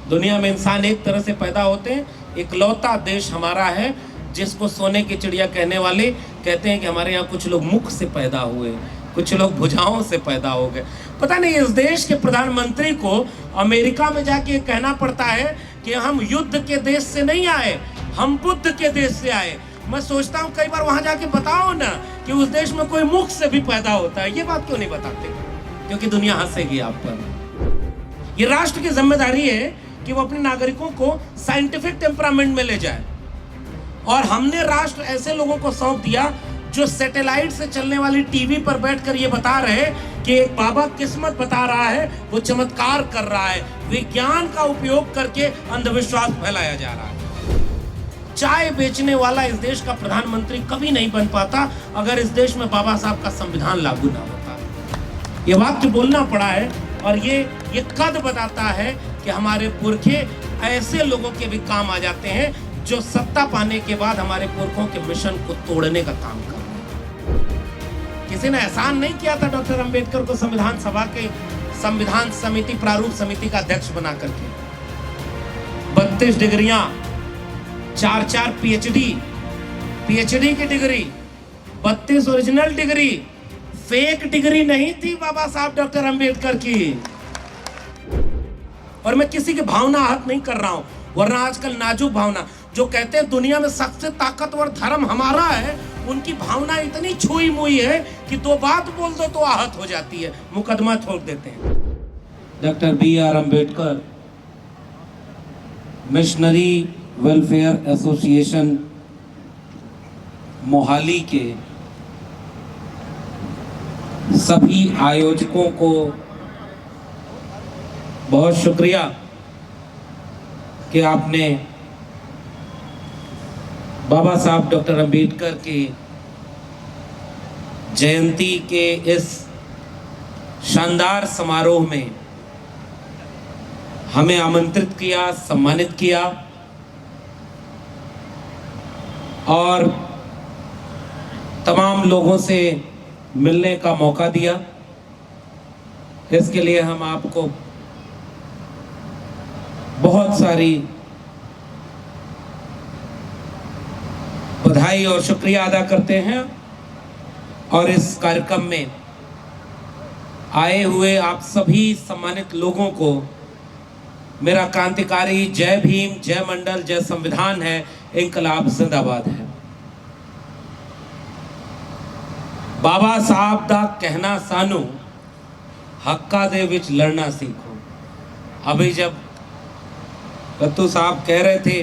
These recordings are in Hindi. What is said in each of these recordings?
दुनिया में इंसान एक तरह से पैदा होते हैं। इकलौता देश हमारा है जिसको सोने की चिड़िया कहने वाले कहते हैं कि हमारे यहाँ कुछ लोग मुख से पैदा हुए, कुछ लोग भुजाओं से पैदा हो गए। पता नहीं इस देश के प्रधानमंत्री को अमेरिका में जाके कहना पड़ता है कि हम युद्ध के देश से नहीं आए, हम बुद्ध के देश से आए। मैं सोचता हूँ कई बार वहां जाके बताओ ना कि उस देश में कोई मुख से भी पैदा होता है। ये बात क्यों नहीं बताते? क्योंकि दुनिया हंसेगी आप पर। ये राष्ट्र की जिम्मेदारी है कि वो अपने नागरिकों को साइंटिफिक टेम्परामेंट में ले जाए, और हमने राष्ट्र ऐसे लोगों को सौंप दिया जो सैटेलाइट से चलने वाली टीवी पर बैठकर ये बता रहे कि एक बाबा किस्मत बता रहा है, वो चमत्कार कर रहा है। विज्ञान का उपयोग करके अंधविश्वास फैलाया जा रहा है। चाय बेचने वाला इस देश का प्रधानमंत्री कभी नहीं बन पाता अगर इस देश में बाबा साहब का संविधान लागू ना होता। ये वाक्य बोलना पड़ा है, और ये कद बताता है कि हमारे पुरखे ऐसे लोगों के भी काम आ जाते हैं जो सत्ता पाने के बाद हमारे पुरखों के मिशन को तोड़ने का काम कर रहे हैं। किसी ने एहसान नहीं किया था डॉक्टर अंबेडकर को संविधान सभा के संविधान समिति प्रारूप समिति का अध्यक्ष बना करके। 32 डिग्रियां, 4 पीएचडी की degree, 32 original degree, fake degree नहीं थी बाबा साहब डॉक्टर अंबेडकर की। और मैं किसी की भावना आहत नहीं कर रहा हूं, वरना आजकल नाजुक भावना जो कहते हैं दुनिया में सबसे ताकतवर धर्म हमारा है, उनकी भावना इतनी छुई मुई है कि दो बात बोल दो तो आहत हो जाती है, मुकदमा छोड़ देते हैं। Doctor BR Ambedkar missionary welfare association Mohali के सभी आयोजकों को बहुत शुक्रिया कि आपने बाबा साहब डॉक्टर अंबेडकर की जयंती के इस शानदार समारोह में हमें आमंत्रित किया, सम्मानित किया, और तमाम लोगों से मिलने का मौका दिया। इसके लिए हम आपको बहुत सारी बधाई और शुक्रिया अदा करते हैं। और इस कार्यक्रम में आए हुए आप सभी सम्मानित लोगों को मेरा क्रांतिकारी जय भीम, जय मंडल, जय संविधान है, इंकलाब जिंदाबाद है। बाबा साहब दा कहना सानू हक्का दे विच लड़ना सीखो। अभी जब रत्तू साहब कह रहे थे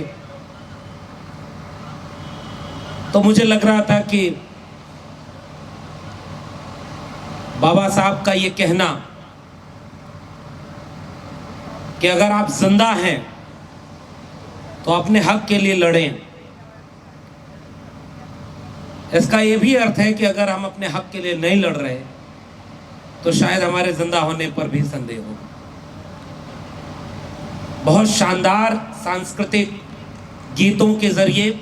तो मुझे लग रहा था कि बाबा साहब का ये कहना कि अगर आप जिंदा हैं तो अपने हक के लिए लड़ें, इसका ये भी अर्थ है कि अगर हम अपने हक के लिए नहीं लड़ रहे तो शायद हमारे जिंदा होने पर भी संदेह हो। बहुत शानदार सांस्कृतिक गीतों के जरिए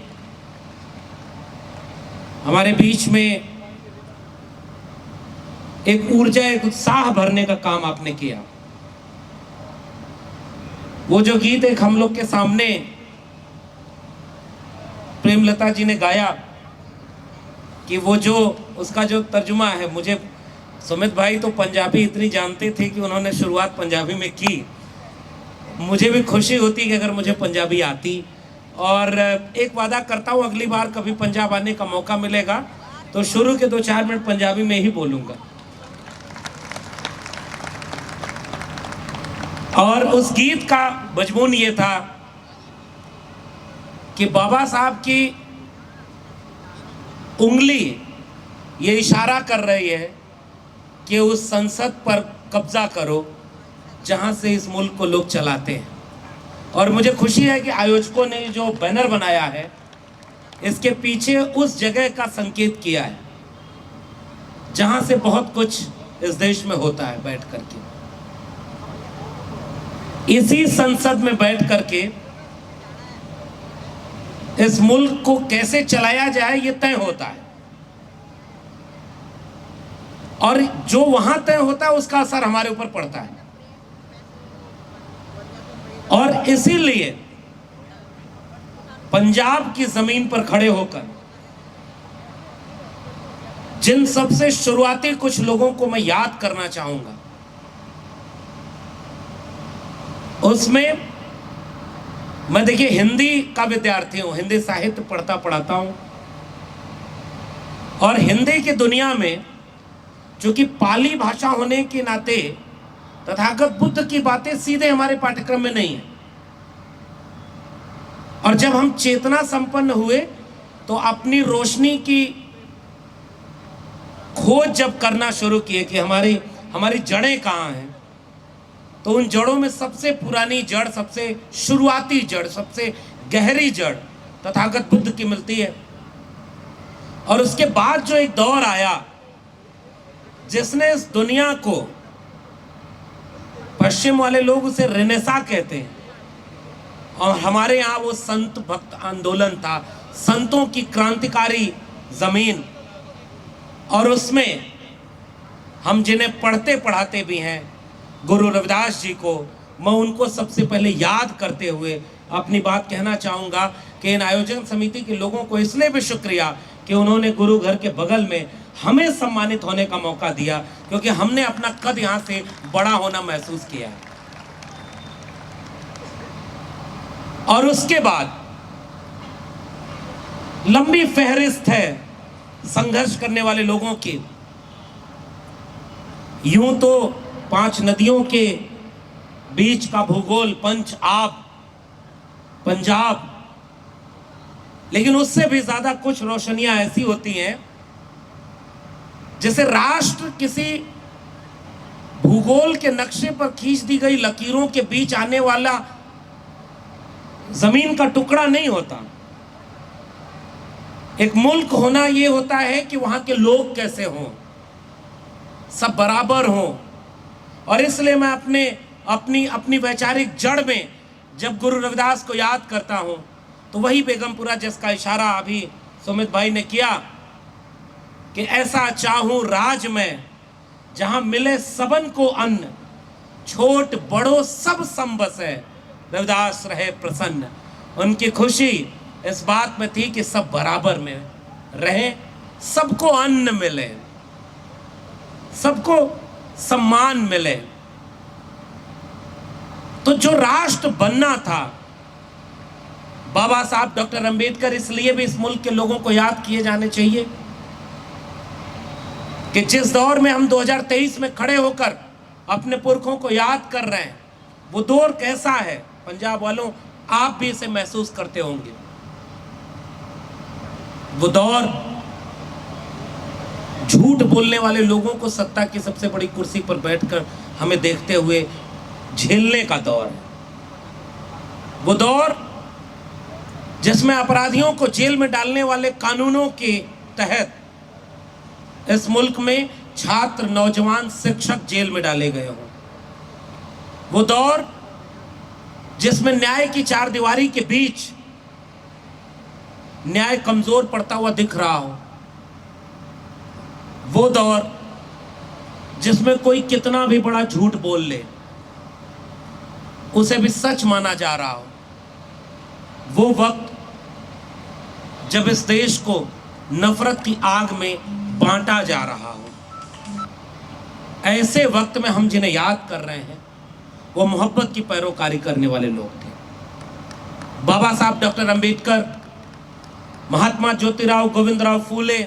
हमारे बीच में एक ऊर्जा, एक उत्साह भरने का काम आपने किया। वो जो गीत एक हम लोग के सामने प्रेमलता जी ने गाया कि वो जो उसका जो तर्जुमा है, मुझे सुमित भाई तो पंजाबी इतनी जानते थे कि उन्होंने शुरुआत पंजाबी में की। मुझे भी खुशी होती कि अगर मुझे पंजाबी आती, और एक वादा करता हूँ अगली बार कभी पंजाब आने का मौका मिलेगा तो शुरू के 2-4 मिनट पंजाबी में ही बोलूँगा। और उस गीत का मजमून ये था कि बाबा साहब की उंगली ये इशारा कर रही है कि उस संसद पर कब्जा करो जहां से इस मुल्क को लोग चलाते हैं। और मुझे खुशी है कि आयोजकों ने जो बैनर बनाया है इसके पीछे उस जगह का संकेत किया है जहां से बहुत कुछ इस देश में होता है। बैठ करके इसी संसद में बैठ करके इस मुल्क को कैसे चलाया जाए ये तय होता है, और जो वहां तय होता है उसका असर हमारे ऊपर पड़ता है। और और इसीलिए पंजाब की जमीन पर खड़े होकर जिन सबसे शुरुआती कुछ लोगों को मैं याद करना चाहूंगा, उसमें मैं देखिए हिंदी का विद्यार्थी हूं, हिंदी साहित्य पढ़ाता हूं, और हिंदी की दुनिया में चूंकि पाली भाषा होने के नाते तथागत बुद्ध की बातें सीधे हमारे पाठ्यक्रम में नहीं है। और जब हम चेतना संपन्न हुए तो अपनी रोशनी की खोज जब करना शुरू किए कि हमारी जड़ें कहाँ हैं, तो उन जड़ों में सबसे पुरानी जड़, सबसे शुरुआती जड़, सबसे गहरी जड़ तथागत बुद्ध की मिलती है। और उसके बाद जो एक दौर आया जिसने इस दुनिया को, पश्चिम वाले लोग उसे रेनेसा कहते हैं, और हमारे यहाँ वो संत भक्त आंदोलन था, संतों की क्रांतिकारी जमीन। और उसमें हम जिन्हें पढ़ते पढ़ाते भी हैं, गुरु रविदास जी को, मैं उनको सबसे पहले याद करते हुए अपनी बात कहना चाहूँगा कि इन आयोजन समिति के लोगों को इसलिए भी शुक्रिया कि उन्होंने गुरु घर के बगल में हमें सम्मानित होने का मौका दिया, क्योंकि हमने अपना कद यहाँ से बड़ा होना महसूस किया है। और उसके बाद लंबी फहरिस्त है संघर्ष करने वाले लोगों की। यूं तो 5 नदियों के बीच का भूगोल, पंच आप, पंजाब, लेकिन उससे भी ज्यादा कुछ रोशनियां ऐसी होती हैं जैसे राष्ट्र किसी भूगोल के नक्शे पर खींच दी गई लकीरों के बीच आने वाला जमीन का टुकड़ा नहीं होता। एक मुल्क होना यह होता है कि वहां के लोग कैसे हों, सब बराबर हों। और इसलिए मैं अपनी वैचारिक जड़ में जब गुरु रविदास को याद करता हूं तो वही बेगमपुरा जिसका इशारा अभी सुमित भाई ने किया कि ऐसा चाहूं राज में जहां मिले सबन को अन्न, छोट बड़ो सब संबस है, रविदास रहे प्रसन्न। उनकी खुशी इस बात में थी कि सब बराबर में रहे, सबको अन्न मिले, सबको सम्मान मिले। तो जो राष्ट्र बनना था, बाबा साहब डॉक्टर अंबेडकर इसलिए भी इस मुल्क के लोगों को याद किए जाने चाहिए कि जिस दौर में हम 2023 में खड़े होकर अपने पुरखों को याद कर रहे हैं, वो दौर कैसा है पंजाब वालों, आप भी इसे महसूस करते होंगे। वो दौर झूठ बोलने वाले लोगों को सत्ता की सबसे बड़ी कुर्सी पर बैठकर हमें देखते हुए झेलने का दौर है। वो दौर जिसमें अपराधियों को जेल में डालने वाले कानूनों के तहत इस मुल्क में छात्र, नौजवान, शिक्षक जेल में डाले गए हों। वो दौर जिसमें न्याय की चारदीवारी के बीच न्याय कमजोर पड़ता हुआ दिख रहा हो। वो दौर जिसमें कोई कितना भी बड़ा झूठ बोल ले उसे भी सच माना जा रहा हो। वो वक्त जब इस देश को नफरत की आग में बांटा जा रहा हो। ऐसे वक्त में हम जिन्हें याद कर रहे हैं वो मोहब्बत की पैरोकारी करने वाले लोग थे। बाबा साहब डॉक्टर अंबेडकर, महात्मा ज्योतिराव गोविंदराव फूले,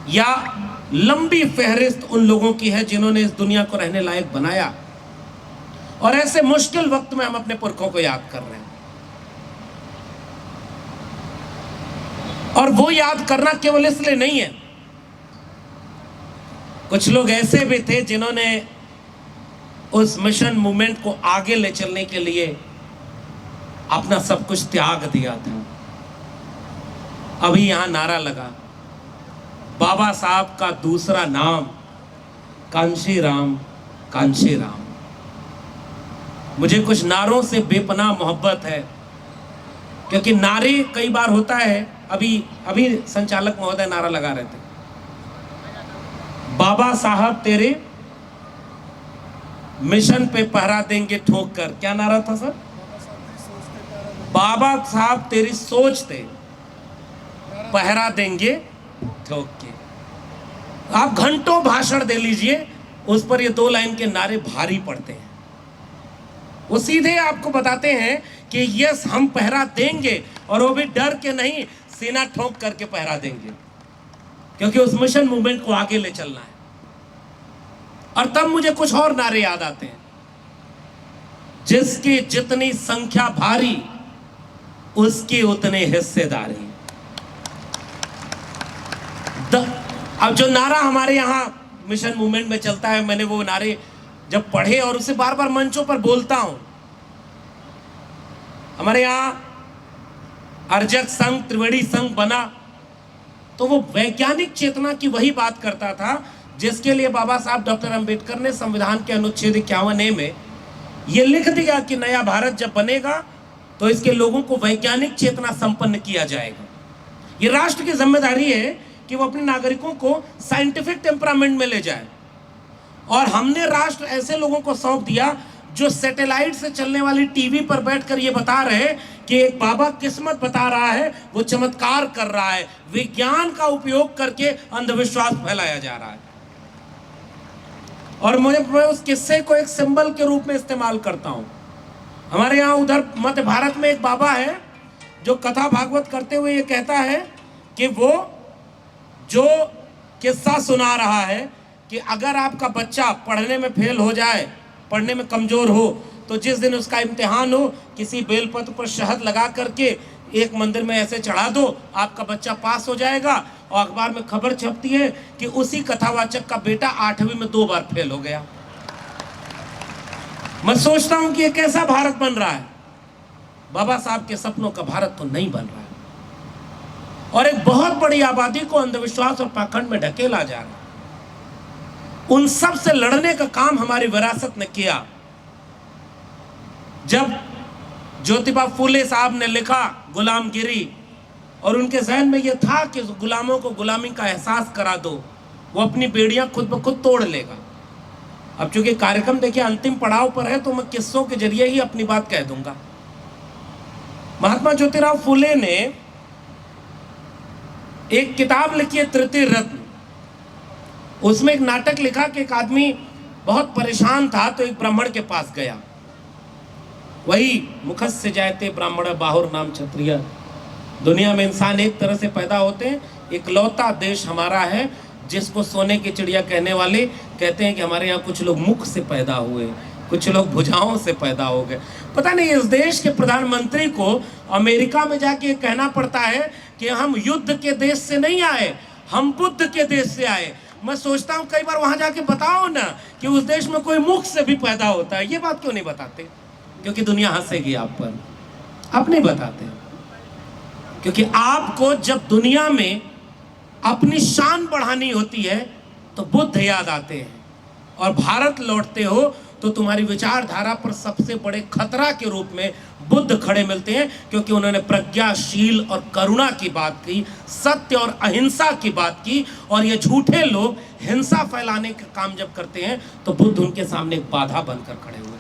या लंबी फहरिस्त उन लोगों की है जिन्होंने इस दुनिया को रहने लायक बनाया। और ऐसे मुश्किल वक्त में हम अपने पुरखों को याद कर रहे हैं। और वो याद करना केवल इसलिए नहीं है, कुछ लोग ऐसे भी थे जिन्होंने उस मिशन मूवमेंट को आगे ले चलने के लिए अपना सब कुछ त्याग दिया था। अभी यहां नारा लगा, बाबा साहब का दूसरा नाम कांशी राम, कांशी राम। मुझे कुछ नारों से बेपनाह मोहब्बत है, क्योंकि नारे कई बार होता है, अभी संचालक महोदय नारा लगा रहे थे, बाबा साहब तेरे मिशन पे पहरा देंगे ठोक कर, क्या नारा था सर? बाबा साहब तेरी सोच पे पहरा देंगे ठोक के। आप घंटों भाषण दे लीजिए, उस पर ये 2 लाइन के नारे भारी पड़ते हैं। वो सीधे आपको बताते हैं कि यस हम पहरा देंगे, और वो भी डर के नहीं, सीना ठोक करके पहरा देंगे, क्योंकि उस मिशन मूवमेंट को आगे ले चलना है। और तब मुझे कुछ और नारे याद आते हैं, जिसकी जितनी संख्या भारी उसकी उतनी हिस्सेदारी। अब जो नारा हमारे यहां मिशन मूवमेंट में चलता है, मैंने वो नारे जब पढ़े और उसे बार बार मंचों पर बोलता हूं। हमारे यहां अर्जक संघ, त्रिवेणी संघ बना, तो वो वैज्ञानिक चेतना की वही बात करता था जिसके लिए बाबा साहब डॉक्टर अंबेडकर ने संविधान के अनुच्छेद 51A में ये लिख दिया कि नया भारत जब बनेगा तो इसके लोगों को वैज्ञानिक चेतना संपन्न किया जाएगा। ये राष्ट्र की जिम्मेदारी है कि वो अपने नागरिकों को साइंटिफिक टेम्परामेंट में ले जाए, और हमने राष्ट्र ऐसे लोगों को सौंप दिया जो सैटेलाइट से चलने वाली टीवी पर बैठकर ये बता रहे कि एक बाबा किस्मत बता रहा है, वो चमत्कार कर रहा है। विज्ञान का उपयोग करके अंधविश्वास फैलाया जा रहा है। और मैं उस किस्से को एक सिंबल के रूप में इस्तेमाल करता हूं। हमारे यहाँ उधर मध्य भारत में एक बाबा है जो कथा भागवत करते हुए ये कहता है कि वो जो किस्सा सुना रहा है कि अगर आपका बच्चा पढ़ने में फेल हो जाए, पढ़ने में कमजोर हो, तो जिस दिन उसका इम्तिहान हो, किसी बेलपत्र पर शहद लगा करके एक मंदिर में ऐसे चढ़ा दो, आपका बच्चा पास हो जाएगा। और अखबार में खबर छपती है कि उसी कथावाचक का बेटा 8वीं में 2 बार फेल हो गया। मैं सोचता हूं कि ये कैसा भारत बन रहा है? बाबा साहब के सपनों का भारत तो नहीं बन रहा है, और एक बहुत बड़ी आबादी को अंधविश्वास और पाखंड में ढकेला जा रहा है। उन सब से लड़ने का काम हमारी विरासत ने किया। जब ज्योतिबा फूले साहब ने लिखा गुलामगिरी, और उनके जहन में यह था कि गुलामों को गुलामी का एहसास करा दो, वो अपनी बेड़ियां खुद ब खुद तोड़ लेगा। अब चूंकि कार्यक्रम देखिए अंतिम पड़ाव पर है, तो मैं किस्सों के जरिए ही अपनी बात कह दूंगा। महात्मा ज्योतिराव फूले ने एक किताब लिखी है तृतीय रत्न। उसमें एक नाटक लिखा कि एक आदमी बहुत परेशान था, तो एक ब्राह्मण के पास गया। वही मुखस्य जायते ब्राह्मण बाहुर नाम क्षत्रिय। दुनिया में इंसान एक तरह से पैदा होते हैं। इकलौता देश हमारा है जिसको सोने की चिड़िया कहने वाले कहते हैं कि हमारे यहाँ कुछ लोग मुख से पैदा हुए, कुछ लोग भुजाओं से पैदा हो गए। पता नहीं इस देश के प्रधानमंत्री को अमेरिका में जाके कहना पड़ता है कि हम युद्ध के देश से नहीं आए, हम बुद्ध के देश से आए। मैं सोचता हूँ कई बार वहां जाके बताओ ना कि उस देश में कोई मुख से भी पैदा होता है। ये बात क्यों नहीं बताते? क्योंकि दुनिया हंसेगी आप पर। आप नहीं बताते क्योंकि आपको जब दुनिया में अपनी शान बढ़ानी होती है तो बुद्ध याद आते हैं, और भारत लौटते हो तो तुम्हारी विचारधारा पर सबसे बड़े खतरा के रूप में बुद्ध खड़े मिलते हैं, क्योंकि उन्होंने प्रज्ञाशील और करुणा की बात की, सत्य और अहिंसा की बात की। और ये झूठे लोग हिंसा फैलाने का काम जब करते हैं तो बुद्ध उनके सामने एक बाधा बनकर खड़े हुए।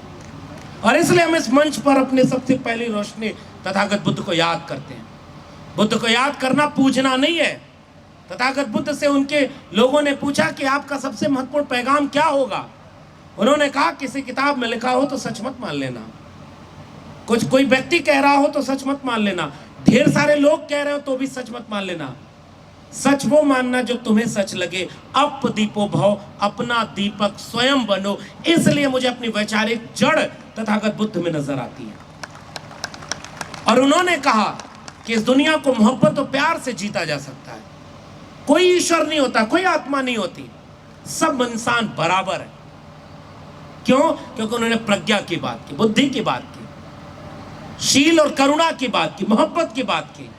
और इसलिए हम इस मंच पर अपने सबसे पहली रोशनी तथागत बुद्ध को याद करते हैं। बुद्ध को याद करना पूजना नहीं है। तथागत बुद्ध से उनके लोगों ने पूछा कि आपका सबसे महत्वपूर्ण पैगाम क्या होगा? उन्होंने कहा किसी किताब में लिखा हो तो सच मत मान लेना, कोई व्यक्ति कह रहा हो तो सच मत मान लेना, ढेर सारे लोग कह रहे हो तो भी सच मत मान लेना। सच वो मानना जो तुम्हें सच लगे। अप दीपो भव, अपना दीपक स्वयं बनो। इसलिए मुझे अपनी वैचारिक जड़ तथागत बुद्ध में नजर आती है। और उन्होंने कहा कि इस दुनिया को मोहब्बत और प्यार से जीता जा सकता है। कोई ईश्वर नहीं होता, कोई आत्मा नहीं होती, सब इंसान बराबर है। क्यों? क्योंकि उन्होंने प्रज्ञा की बात की, बुद्धि की बात की, शील और करुणा की बात की, मोहब्बत की बात की।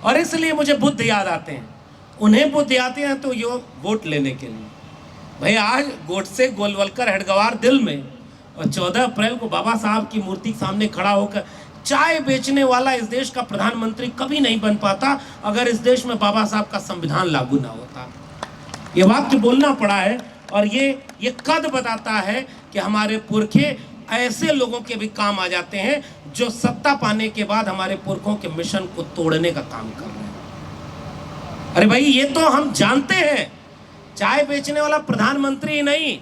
और इसलिए मुझे बुद्ध याद आते हैं। उन्हें बुद्ध आते हैं तो ये वोट लेने के लिए। भाई आज गोडसे गोलवलकर हेडगवार दिल में, और 14 अप्रैल को बाबा साहब की मूर्ति के सामने खड़ा होकर चाय बेचने वाला इस देश का प्रधानमंत्री कभी नहीं बन पाता अगर इस देश में बाबा साहब का संविधान लागू ना होता। ये वाक्य बोलना पड़ा है, और ये कद बताता है कि हमारे पुरखे ऐसे लोगों के भी काम आ जाते हैं जो सत्ता पाने के बाद हमारे पुरखों के मिशन को तोड़ने का काम कर रहे हैं। अरे भाई, ये तो हम जानते हैं। चाय बेचने वाला प्रधानमंत्री ही नहीं,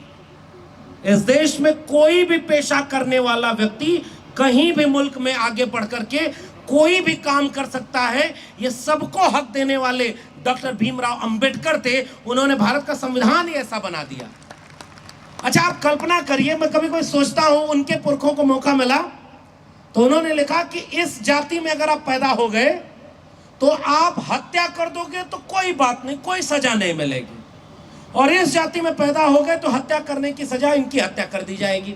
इस देश में कोई भी पेशा करने वाला व्यक्ति कहीं भी मुल्क में आगे बढ़ करके कोई भी काम कर सकता है। ये सबको हक देने वाले डॉक्टर भीमराव अंबेडकर थे। उन्होंने भारत का संविधान ही ऐसा बना दिया। अच्छा, आप कल्पना करिए, मैं कभी कभी सोचता हूं, उनके पुरखों को मौका मिला तो उन्होंने लिखा कि इस जाति में अगर आप पैदा हो गए तो आप हत्या कर दोगे तो कोई बात नहीं, कोई सजा नहीं मिलेगी, और इस जाति में पैदा हो गए तो हत्या करने की सजा इनकी हत्या कर दी जाएगी।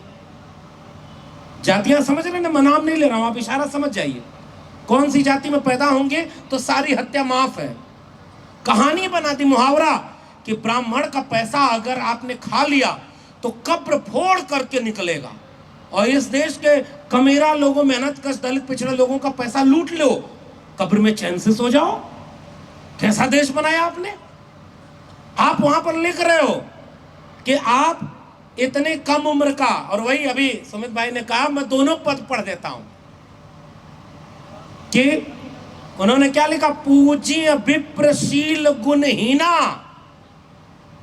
जातियां समझ रहे ना, मैं नाम नहीं ले रहा हूं, आप इशारा समझ जाइए। कौन सी जाति में पैदा होंगे तो सारी हत्या माफ है। कहानी बना दी, मुहावरा, कि ब्राह्मण का पैसा अगर आपने खा लिया तो कब्र फोड़ करके निकलेगा, और इस देश के कमेरा लोगों, मेहनत कश दलित पिछड़े लोगों का पैसा लूट लो, कब्र में चैन से सो जाओ। कैसा देश बनाया आपने। आप वहां पर लिख रहे हो कि आप इतने कम उम्र का, और वही अभी सुमित भाई ने कहा, मैं दोनों पद पढ़ देता हूं कि उन्होंने क्या लिखा, पूज्य विप्रशील गुणहीना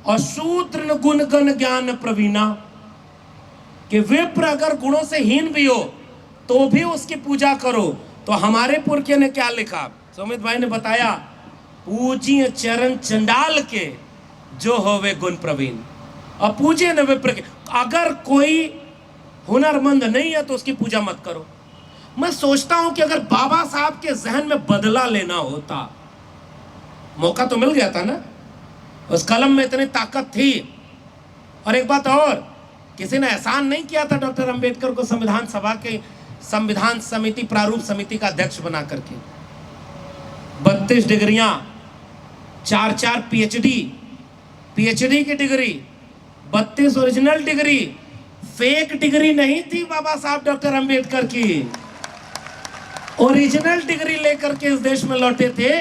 और शूद्र गुण गण ज्ञान प्रवीणा, कि विप्र अगर गुणों से हीन भी हो तो भी उसकी पूजा करो। तो हमारे पुरखे ने क्या लिखा, सुमित भाई ने बताया, पूज्य चरण चंडाल के जो होवे गुण प्रवीण, और पूज्य न विप्र के। अगर कोई हुनरमंद नहीं है तो उसकी पूजा मत करो। मैं सोचता हूं कि अगर बाबा साहब के जहन में बदला लेना होता, मौका तो मिल गया था ना, उस कलम में इतनी ताकत थी। और एक बात और, किसी ने एहसान नहीं किया था डॉक्टर अंबेडकर को संविधान सभा के संविधान समिति प्रारूप समिति का अध्यक्ष बना करके। 32 डिग्रियां, 4 पीएचडी की degree, 32 original degree, fake degree नहीं थी बाबा साहब डॉक्टर अंबेडकर की, ओरिजिनल डिग्री लेकर के इस देश में लौटे थे।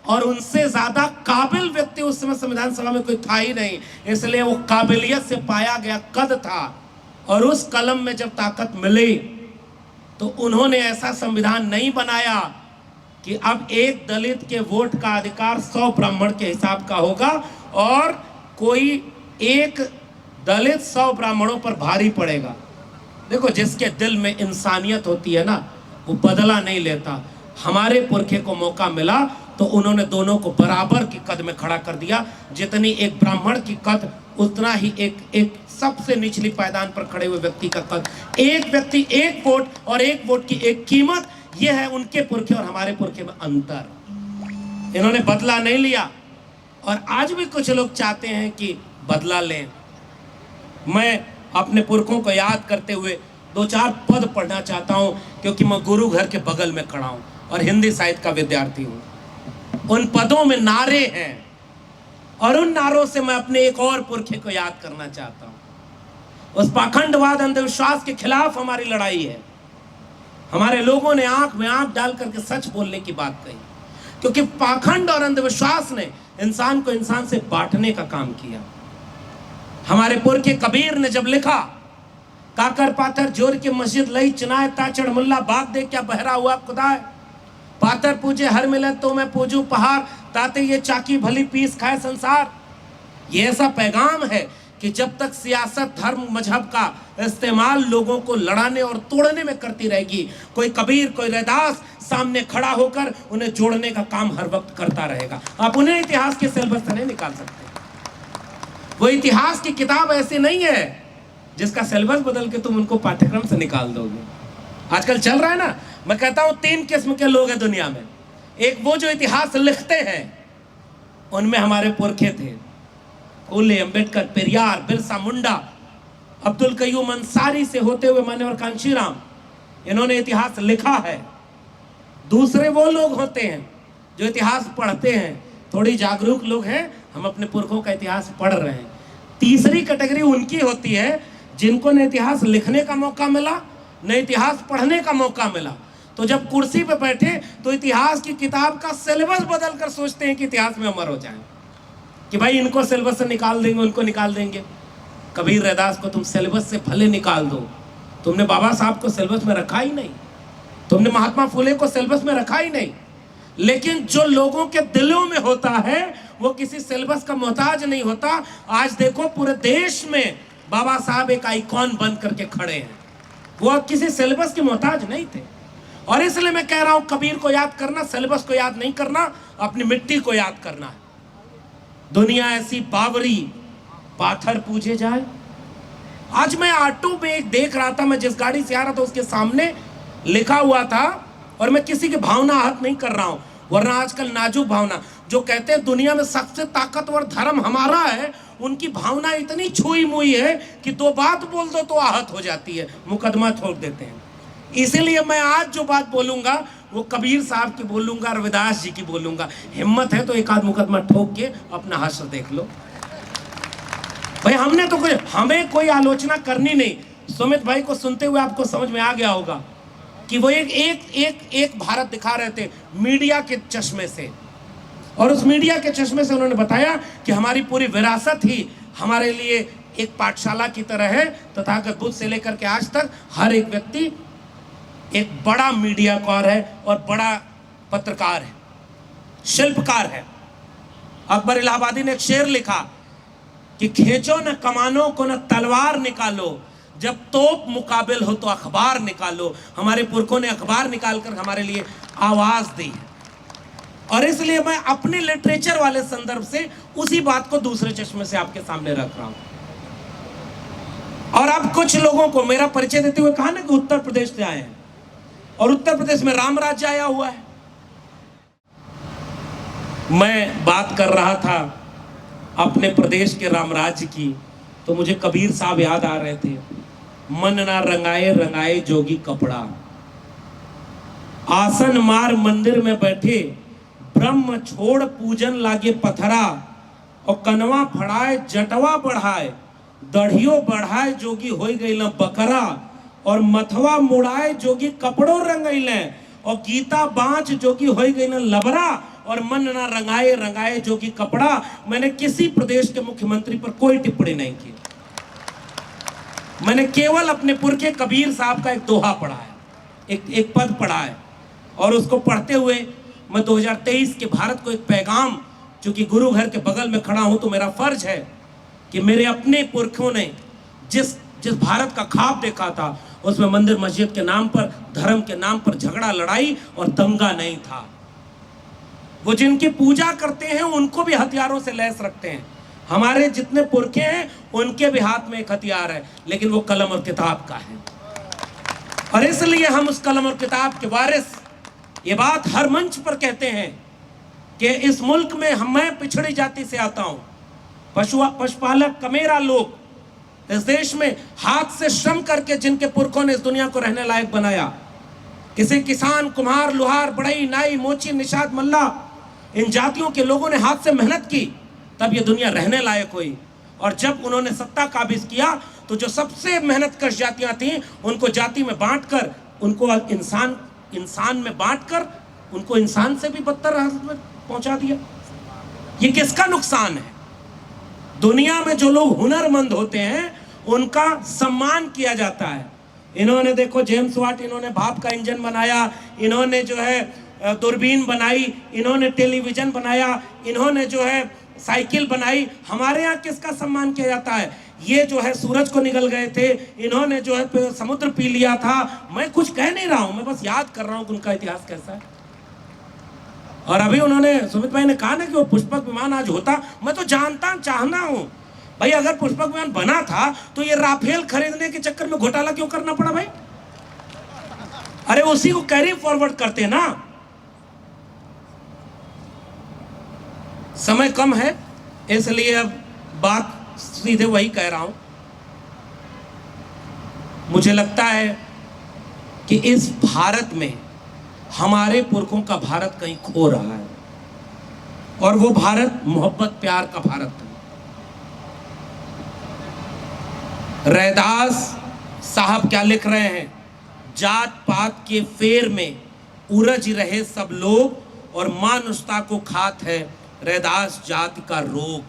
और उनसे ज्यादा काबिल व्यक्ति उस समय संविधान सभा में कोई था ही नहीं, इसलिए वो काबिलियत से पाया गया कद था। और उस कलम में जब ताकत मिली तो उन्होंने ऐसा संविधान नहीं बनाया कि अब एक दलित के वोट का अधिकार 100 ब्राह्मण के हिसाब का होगा, और कोई एक दलित 100 ब्राह्मणों पर भारी पड़ेगा। देखो, जिसके दिल में इंसानियत होती है ना, वो बदला नहीं लेता। हमारे पुरखे को मौका मिला तो उन्होंने दोनों को बराबर की कद में खड़ा कर दिया। जितनी एक ब्राह्मण की कद, उतना ही एक सबसे निचली पायदान पर खड़े हुए व्यक्ति का कद। एक व्यक्ति एक वोट, और एक वोट की एक कीमत, यह है उनके पुरखे और हमारे पुरखे में अंतर। इन्होंने बदला नहीं लिया, और आज भी कुछ लोग चाहते हैं कि बदला लें। मैं अपने पुरखों को याद करते हुए 2-4 पद पढ़ना चाहता हूं, क्योंकि मैं गुरु घर के बगल में खड़ा हूं और हिंदी साहित्य का विद्यार्थी हूं। उन पदों में नारे हैं, और उन नारों से मैं अपने एक और पुरखे को याद करना चाहता हूं। उस पाखंडवाद अंधविश्वास के खिलाफ हमारी लड़ाई है। हमारे लोगों ने आंख में आंख डाल करके सच बोलने की बात कही, क्योंकि पाखंड और अंधविश्वास ने इंसान को इंसान से बांटने का काम किया। हमारे पुरखे कबीर ने जब लिखा, काकर पाथर जोर के मस्जिद लई चुनाए ताचड़ मुल्ला बाग दे क्या बहरा हुआ खुदाए, पाथर पूजे हर मिलत तो मैं पूजू पहाड़, ताते ये चाकी भली पीस खाए संसार। ये ऐसा पैगाम है कि जब तक सियासत धर्म मजहब का इस्तेमाल लोगों को लड़ाने और तोड़ने में करती रहेगी, कोई कबीर कोई रैदास सामने खड़ा होकर उन्हें जोड़ने का काम हर वक्त करता रहेगा। आप उन्हें इतिहास के सिलेबस से नहीं निकाल सकते। वो इतिहास की किताब ऐसी नहीं है जिसका सिलेबस बदल के तुम उनको पाठ्यक्रम से निकाल दोगे। आजकल चल रहा है ना, मैं कहता हूं 3 किस्म के लोग हैं दुनिया में। एक वो जो इतिहास लिखते हैं, उनमें हमारे पुरखे थे, फूले, अंबेडकर, पेरियार, बिरसा मुंडा, अब्दुल कयूम अंसारी से होते हुए मान्यवर कांशीराम, इन्होंने इतिहास लिखा है। दूसरे वो लोग होते हैं जो इतिहास पढ़ते हैं, थोड़ी जागरूक लोग हैं, हम अपने पुरखों का इतिहास पढ़ रहे हैं। तीसरी कैटेगरी उनकी होती है जिनको न इतिहास लिखने का मौका मिला न इतिहास पढ़ने का मौका मिला, तो जब कुर्सी पे बैठे तो इतिहास की किताब का सिलेबस बदल कर सोचते हैं कि इतिहास में अमर हो जाए, कि भाई इनको सिलेबस से निकाल देंगे, उनको निकाल देंगे। कबीर रैदास को तुम सिलेबस से भले निकाल दो, तुमने बाबा साहब को सिलेबस में रखा ही नहीं, तुमने महात्मा फुले को सिलेबस में रखा ही नहीं। लेकिन जो लोगों के दिलों में होता है वो किसी सिलेबस का मोहताज नहीं होता। आज देखो पूरे देश में बाबा साहब एक आइकॉन बन करके खड़े हैं, वो किसी सिलेबस के मोहताज नहीं थे। और इसलिए मैं कह रहा हूं कबीर को याद करना, सिलेबस को याद नहीं करना, अपनी मिट्टी को याद करना है। दुनिया ऐसी बावरी पाथर पूछे जाए। आज मैं ऑटो में एक देख रहा था, मैं जिस गाड़ी से आ रहा था उसके सामने लिखा हुआ था, और मैं किसी की भावना आहत नहीं कर रहा हूं, वरना आजकल नाजुक भावना, जो कहते हैं दुनिया में सबसे ताकतवर धर्म हमारा है, उनकी भावना इतनी छुई मुई है कि दो बात बोल दो तो आहत हो जाती है, मुकदमा छोड़ देते हैं। इसीलिए मैं आज जो बात बोलूंगा वो कबीर साहब की बोलूंगा, रविदास जी की बोलूंगा। हिम्मत है तो एक आध मुकदमा ठोक के अपना हश्र देख लो भाई। हमने तो हमें कोई आलोचना करनी नहीं। सुमित भाई को सुनते हुए आपको समझ में आ गया होगा कि वो एक भारत दिखा रहे थे मीडिया के चश्मे से, और उस मीडिया के चश्मे से उन्होंने बताया कि हमारी पूरी विरासत ही हमारे लिए एक पाठशाला की तरह है। तथागत बुद्ध से लेकर के आज तक हर एक व्यक्ति एक बड़ा मीडियाकार है और बड़ा पत्रकार है, शिल्पकार है। अकबर इलाहाबादी ने एक शेर लिखा कि खींचो न कमानों को न तलवार निकालो, जब तोप मुकाबिल हो तो अखबार निकालो। हमारे पुरखों ने अखबार निकालकर हमारे लिए आवाज दी है, और इसलिए मैं अपने लिटरेचर वाले संदर्भ से उसी बात को दूसरे चश्मे से आपके सामने रख रहा हूं। और अब कुछ लोगों को मेरा परिचय देते हुए कहा ना कि उत्तर प्रदेश से आए हैं, और उत्तर प्रदेश में राम राज्य आया हुआ है। मैं बात कर रहा था अपने प्रदेश के राम राज्य की, तो मुझे कबीर साहब याद आ रहे थे। मन ना रंगाए रंगाए जोगी कपड़ा, आसन मार मंदिर में बैठे, ब्रह्म छोड़ पूजन लागे पथरा, और कनवा फड़ाए जटवा बढ़ाए, दढ़ियो बढ़ाए जोगी हो गई न बकरा, और मथवा मुड़ाए जोगी कपड़ों रंगैले, और गीता बाँच जोगी हो गई न लबरा, और मन ना रंगाए रंगाए जोगी कपड़ा। मैंने किसी प्रदेश के मुख्यमंत्री पर कोई टिप्पणी नहीं की, मैंने केवल अपने पुरखे कबीर साहब का एक दोहा पढ़ा है, एक पद पढ़ा है, और उसको पढ़ते हुए मैं 2023 के भारत को एक पैगाम, चूंकि गुरु घर के बगल में खड़ा हूं तो मेरा फर्ज है कि मेरे अपने पुरखों ने जिस भारत का ख्वाब देखा था उसमें मंदिर मस्जिद के नाम पर, धर्म के नाम पर झगड़ा लड़ाई और दंगा नहीं था। वो जिनकी पूजा करते हैं उनको भी हथियारों से लैस रखते हैं। हमारे जितने पुरखे हैं उनके भी हाथ में एक हथियार है, लेकिन वो कलम और किताब का है। और इसलिए हम उस कलम और किताब के वारिस ये बात हर मंच पर कहते हैं कि इस मुल्क में मैं पिछड़ी जाति से आता हूं, पशुपालक कमेरा लोग, इस देश में हाथ से श्रम करके जिनके पुरखों ने इस दुनिया को रहने लायक बनाया, किसी किसान, कुम्हार, लोहार, बढ़ई, नाई, मोची, निषाद, मल्ला, इन जातियों के लोगों ने हाथ से मेहनत की, तब ये दुनिया रहने लायक हुई। और जब उन्होंने सत्ता काबिज किया तो जो सबसे मेहनतकश जातियां थीं उनको जाति में बांटकर, उनको इंसान में बांटकर उनको इंसान से भी बदतर हालत में पहुंचा दिया। ये किसका नुकसान है? दुनिया में जो लोग हुनरमंद होते हैं उनका सम्मान किया जाता है। इन्होंने देखो जेम्स वाट, इन्होंने भाप का इंजन बनाया, इन्होंने जो है दूरबीन बनाई, इन्होंने टेलीविजन बनाया, इन्होंने जो है साइकिल बनाई। हमारे यहाँ किसका सम्मान किया जाता है? ये जो है सूरज को निगल गए थे, इन्होंने जो है समुद्र पी लिया था। मैं कुछ कह नहीं रहा हूं, मैं बस याद कर रहा हूं कि उनका इतिहास कैसा है। और अभी उन्होंने, सुमित भाई ने कहा ना कि वो पुष्पक विमान आज होता, मैं तो चाहना हूं भाई, अगर पुष्पक विमान बना था तो ये राफेल खरीदने के चक्कर में घोटाला क्यों करना पड़ा भाई? अरे उसी को कैरी फॉरवर्ड करते ना। समय कम है इसलिए अब बात सीधे वही कह रहा हूं। मुझे लगता है कि इस भारत में हमारे पुरखों का भारत कहीं खो रहा है, और वो भारत मोहब्बत प्यार का भारत है। रैदास साहब क्या लिख रहे हैं? जात पात के फेर में उलझ रहे सब लोग, और मानुषता को खात है रैदास जाति का रोग।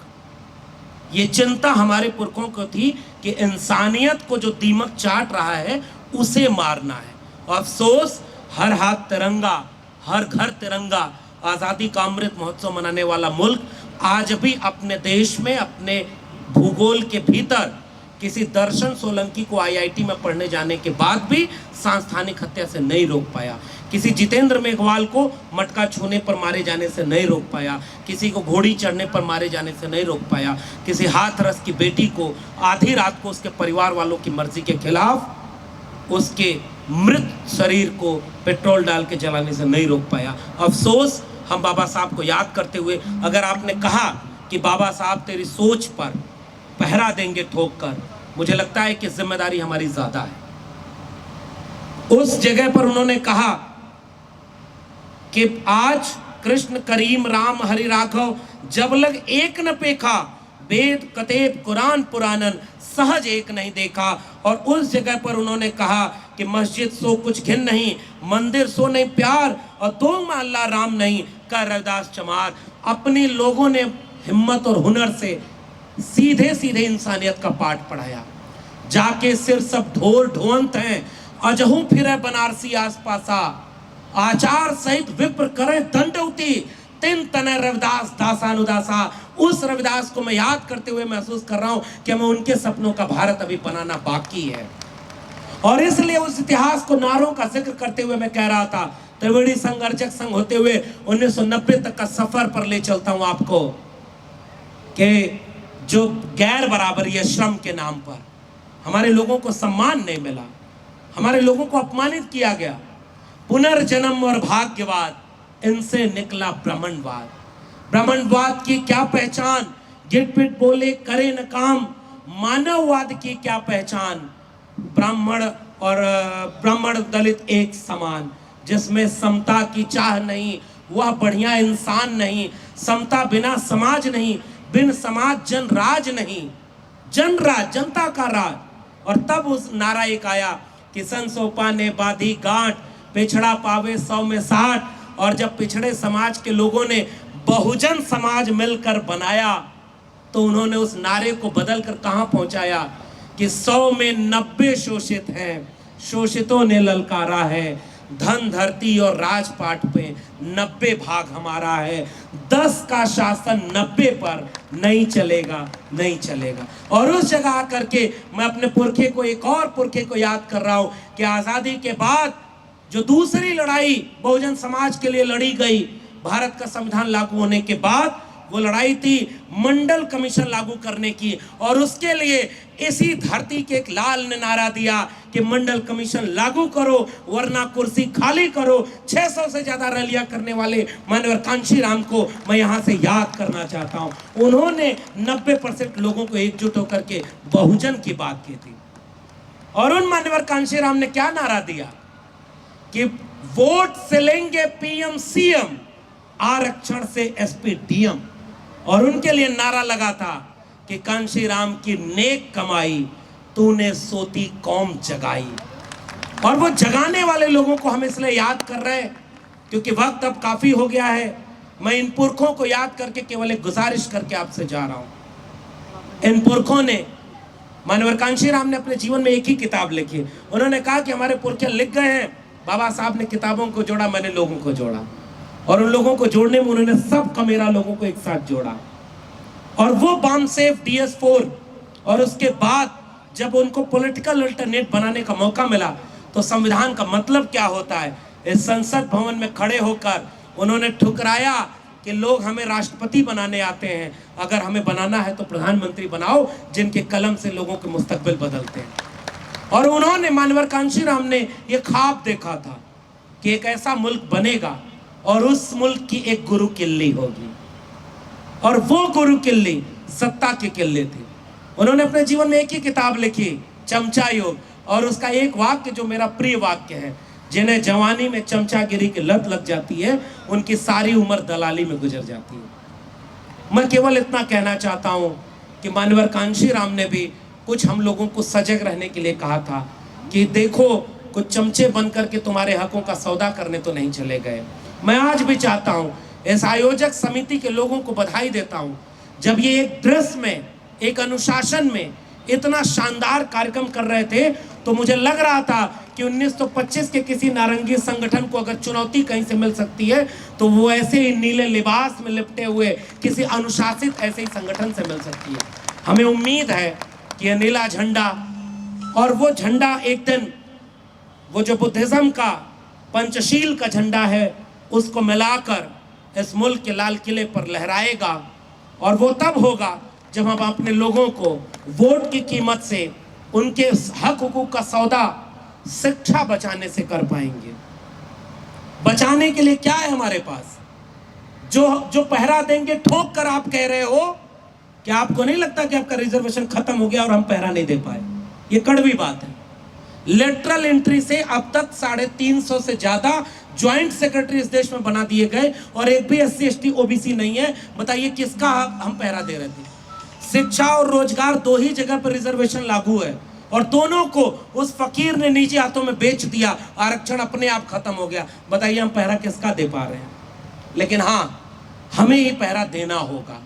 ये चिंता हमारे पुरखों को थी कि इंसानियत को जो दीमक चाट रहा है उसे मारना है। अफसोस, हर हाथ तिरंगा, हर घर तिरंगा, आज़ादी का अमृत महोत्सव मनाने वाला मुल्क आज भी अपने देश में, अपने भूगोल के भीतर किसी दर्शन सोलंकी को आईआईटी में पढ़ने जाने के बाद भी सांस्थानिक हत्या से नहीं रोक पाया, किसी जितेंद्र मेघवाल को मटका छूने पर मारे जाने से नहीं रोक पाया, किसी को घोड़ी चढ़ने पर मारे जाने से नहीं रोक पाया, किसी हाथरस की बेटी को आधी रात को उसके परिवार वालों की मर्जी के खिलाफ उसके मृत शरीर को पेट्रोल डाल के जलाने से नहीं रोक पाया। अफसोस, हम बाबा साहब को याद करते हुए, अगर आपने कहा कि बाबा साहब तेरी सोच पर पहरा देंगे ठोक कर, मुझे लगता है कि जिम्मेदारी हमारी ज्यादा है। उस जगह पर उन्होंने कहा कि आज कृष्ण करीम राम हरि राघव जब लग एक न पेखा, वेद कतेब कुरान पुरानन सहज एक नहीं देखा। और उस जगह पर उन्होंने कहा कि मस्जिद सो कुछ घिन नहीं, मंदिर सो नहीं प्यार, और दो अल्लाह राम नहीं का रविदास चमार। अपने लोगों ने हिम्मत और हुनर से सीधे सीधे इंसानियत का पाठ पढ़ाया। जाके सिर सब ढोल ढोंत हैं, अजहू फिरे बनारसी आस पासा, आचार सहित विप्र करे दंडवती, तिन तने रविदास दासानुदासा। उस रविदास को मैं याद करते हुए महसूस कर रहा हूं कि मैं उनके सपनों का भारत अभी बनाना बाकी है। और इसलिए उस इतिहास को नारों का जिक्र करते हुए मैं कह रहा था, त्रिवेणी संघर्षक संघ होते हुए 1990 तक का सफर पर ले चलता हूं आपको, कि जो गैर बराबरी है श्रम के नाम पर हमारे लोगों को सम्मान नहीं मिला, हमारे लोगों को अपमानित किया गया। पुनर्जन्म और भाग्यवाद, इनसे निकला ब्राह्मणवाद। ब्राह्मणवाद की क्या पहचान, गिट पिट बोले करे न काम। मानववाद की क्या पहचान, ब्राह्मण और ब्राह्मण दलित एक समान, जिसमें समता की चाह नहीं, वह बढ़िया इंसान नहीं। समता बिना समाज नहीं, बिन समाज जन राज नहीं। जन राज, जनता का राज। और तब उस नारा एक आया कि सन सोपा ने बाधी गांठ, पिछड़ा पावे 100 में 60। और जब पिछड़े समाज के लोगों ने बहुजन समाज मिलकर बनाया, तो उन्होंने उस नारे को बदल कर कहां पहुंचाया कि 100 में 90 शोषित हैं, शोषितों ने ललकारा है। धन धरती और राजपाट पे 90 भाग हमारा है। 10 का शासन 90 पर नहीं चलेगा, नहीं चलेगा। और उस जगह आकर के मैं अपने पुरखे को, एक और पुरखे को याद कर रहा हूं कि आजादी के बाद जो दूसरी लड़ाई बहुजन समाज के लिए लड़ी गई, भारत का संविधान लागू होने के बाद, वो लड़ाई थी मंडल कमीशन लागू करने की। और उसके लिए इसी धरती के एक लाल ने नारा दिया कि मंडल कमीशन लागू करो वरना कुर्सी खाली करो। 600 से ज्यादा रैलियां करने वाले माननीय कांशीराम को मैं यहां से याद करना चाहता हूं। उन्होंने 90% लोगों को एकजुट होकर के बहुजन की बात की थी। और उन माननीय कांशीराम ने क्या नारा दिया कि वोट से लेंगे पीएम सीएम, आरक्षण से एसपी डीएम। और उनके लिए नारा लगा था कि कांशीराम की नेक कमाई तूने सोती कौम जगाई। और वो जगाने वाले लोगों को हम इसलिए याद कर रहे हैं क्योंकि वक्त अब काफी हो गया है। मैं इन पुरखों को याद करके केवल एक गुजारिश करके आपसे जा रहा हूं। इन पुरखों ने, माननीय कांशीराम ने अपने जीवन में एक ही किताब लिखी। उन्होंने कहा कि हमारे पुरखे लिख गए हैं, बाबा साहब ने किताबों को जोड़ा, मैंने लोगों को जोड़ा। और उन लोगों को जोड़ने में उन्होंने सब कमेरा लोगों को एक साथ जोड़ा। और वो बामसेफ DS4 और उसके बाद जब उनको पॉलिटिकल अल्टरनेट बनाने का मौका मिला तो संविधान का मतलब क्या होता है, इस संसद भवन में खड़े होकर उन्होंने ठुकराया कि लोग हमें राष्ट्रपति बनाने आते हैं, अगर हमें बनाना है तो प्रधानमंत्री बनाओ जिनके कलम से लोगों के मुस्तकबिल बदलते हैं। और उन्होंने, माननीय कांशीराम ने ये ख्वाब देखा था कि एक ऐसा मुल्क बनेगा और उस मुल्क की एक गुरु किल्ली होगी। और वो गुरु किल्ली सत्ता की किल्ली थी। उन्होंने अपने जीवन में एक ही किताब लिखी, चमचा योग। और उसका एक वाक्य जो मेरा प्रिय वाक्य है, जिन्हें जवानी में चमचागिरी की लत लग जाती है उनकी सारी उम्र दलाली में गुजर जाती है। मैं केवल इतना कहना चाहता हूं कि माननीय कांशीराम ने भी कुछ हम लोगों को सजग रहने के लिए कहा था कि देखो, कुछ चमचे बन करके तुम्हारे हकों का सौदा करने तो नहीं चले गए। मैं आज भी चाहता हूं, इस आयोजक समिति के लोगों को बधाई देता हूं, जब ये एक ड्रेस में एक अनुशासन में इतना शानदार कार्यक्रम कर रहे थे, तो मुझे लग रहा था कि 1925 के किसी नारंगी संगठन को अगर चुनौती कहीं से मिल सकती है तो वो ऐसे ही नीले लिबास में लिपटे हुए किसी अनुशासित ऐसे ही संगठन से मिल सकती है। हमें उम्मीद है कि यह नीला झंडा और वो झंडा एक दिन वो जो बुद्धिज्म का पंचशील का झंडा है उसको मिलाकर इस मुल्क के लाल किले पर लहराएगा। और वो तब होगा जब हम अपने लोगों को वोट की कीमत से उनके हक हुकूक का सौदा शिक्षा बचाने से कर पाएंगे। बचाने के लिए क्या है हमारे पास? जो पहरा देंगे ठोक कर आप कह रहे हो, क्या आपको नहीं लगता कि आपका रिजर्वेशन खत्म हो गया और हम पहरा नहीं दे पाए? ये कड़वी बात है। लेटरल एंट्री से अब तक 350 से ज्यादा ज्वाइंट सेक्रेटरी इस देश में बना दिए गए और एक भी SC ST OBC नहीं है। बताइए किसका हम पहरा दे रहे थे? शिक्षा और रोजगार दो ही जगह पर रिजर्वेशन लागू है और दोनों को उस फकीर ने निजी हाथों में बेच दिया, आरक्षण अपने आप खत्म हो गया। बताइए हम पहरा किसका दे पा रहे हैं? लेकिन हाँ, हमें ही पहरा देना होगा।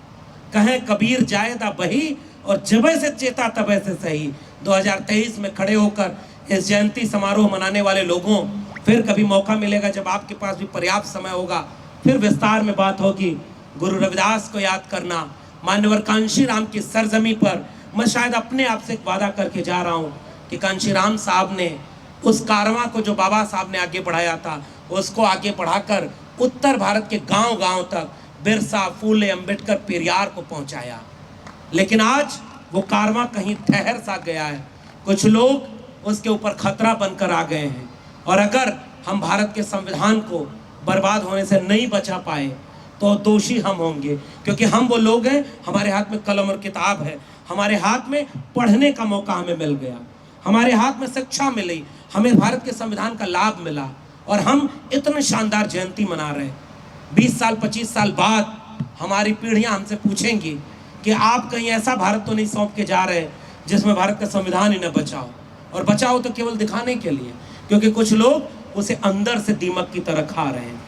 कहें कबीर जायदा बही और जबे से चेता तबे से सही। 2023 में खड़े होकर इस जयंती समारोह मनाने वाले लोगों, फिर कभी मौका मिलेगा जब आपके पास भी पर्याप्त समय होगा, फिर विस्तार में बात होगी। गुरु रविदास को याद करना, मान्यवर कांशीराम की सरजमी पर मैं शायद अपने आप से एक वादा करके जा रहा हूँ कि कांशीराम साहब ने उस कारवां को जो बाबा साहब ने आगे बढ़ाया था उसको आगे बढ़ाकर उत्तर भारत के गांव-गांव तक बिरसा, फूले, अंबेडकर, पेरियार को पहुंचाया। लेकिन आज वो कारवां कहीं ठहर सा गया है। कुछ लोग उसके ऊपर खतरा बनकर आ गए हैं और अगर हम भारत के संविधान को बर्बाद होने से नहीं बचा पाए तो दोषी हम होंगे, क्योंकि हम वो लोग हैं, हमारे हाथ में कलम और किताब है, हमारे हाथ में पढ़ने का मौका हमें मिल गया, हमारे हाथ में शिक्षा मिली, हमें भारत के संविधान का लाभ मिला और हम इतने शानदार जयंती मना रहे हैं। 20 साल 25 साल बाद हमारी पीढ़ियां हमसे पूछेंगी कि आप कहीं ऐसा भारत तो नहीं सौंप के जा रहे जिसमें भारत का संविधान ही न बचाओ, और बचाओ तो केवल दिखाने के लिए, क्योंकि कुछ लोग उसे अंदर से दीमक की तरह खा रहे हैं।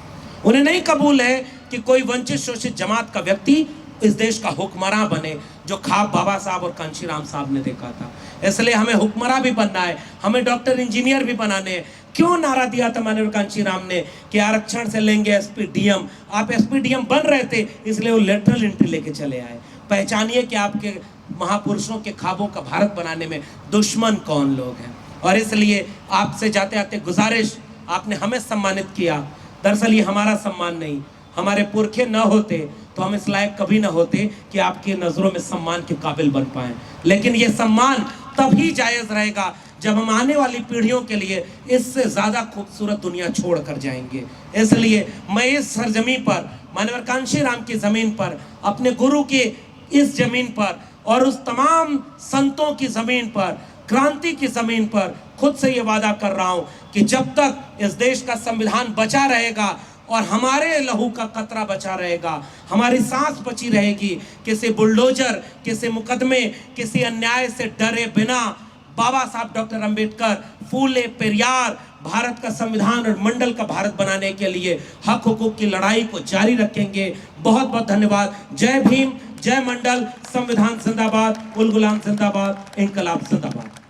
उन्हें नहीं कबूल है कि कोई वंचित शोषित जमात का व्यक्ति इस देश का हुक्मरान बने, जो ख्वाब बाबा साहब और कांशीराम साहब ने देखा था। इसलिए हमें हुक्मरान भी बनना है, हमें डॉक्टर इंजीनियर भी बनाने हैं। क्यों नारा दिया था माननीय कांशीराम ने कि आरक्षण से लेंगे SP DM? आप SP DM बन रहे थे, इसलिए वो लेटरल एंट्री लेके चले आए। पहचानिए कि आपके महापुरुषों के ख्वाबों का भारत बनाने में दुश्मन कौन लोग हैं। और इसलिए आपसे जाते आते गुजारिश, आपने हमें सम्मानित किया, दरअसल ये हमारा सम्मान नहीं, हमारे पुरखे न होते तो हम इस लायक कभी न होते कि आपकी नज़रों में सम्मान के काबिल बन पाएं। लेकिन ये सम्मान तभी जायज़ रहेगा जब हम आने वाली पीढ़ियों के लिए इससे ज़्यादा खूबसूरत दुनिया छोड़ कर जाएंगे। इसलिए मैं इस सरजमी पर, माननीय कांशीराम की ज़मीन पर, अपने गुरु के इस ज़मीन पर और उस तमाम संतों की ज़मीन पर, क्रांति की ज़मीन पर खुद से ये वादा कर रहा हूँ कि जब तक इस देश का संविधान बचा रहेगा और हमारे लहू का कतरा बचा रहेगा, हमारी सांस बची रहेगी, किसी बुलडोजर, किसी मुकदमे, किसी अन्याय से डरे बिना बाबा साहब डॉक्टर अंबेडकर, फूले, पेरियार भारत का संविधान और मंडल का भारत बनाने के लिए हक हुकूक की लड़ाई को जारी रखेंगे। बहुत बहुत धन्यवाद। जय भीम, जय मंडल, संविधान जिंदाबाद, उल गुलाम जिंदाबाद, इनकलाब जिंदाबाद।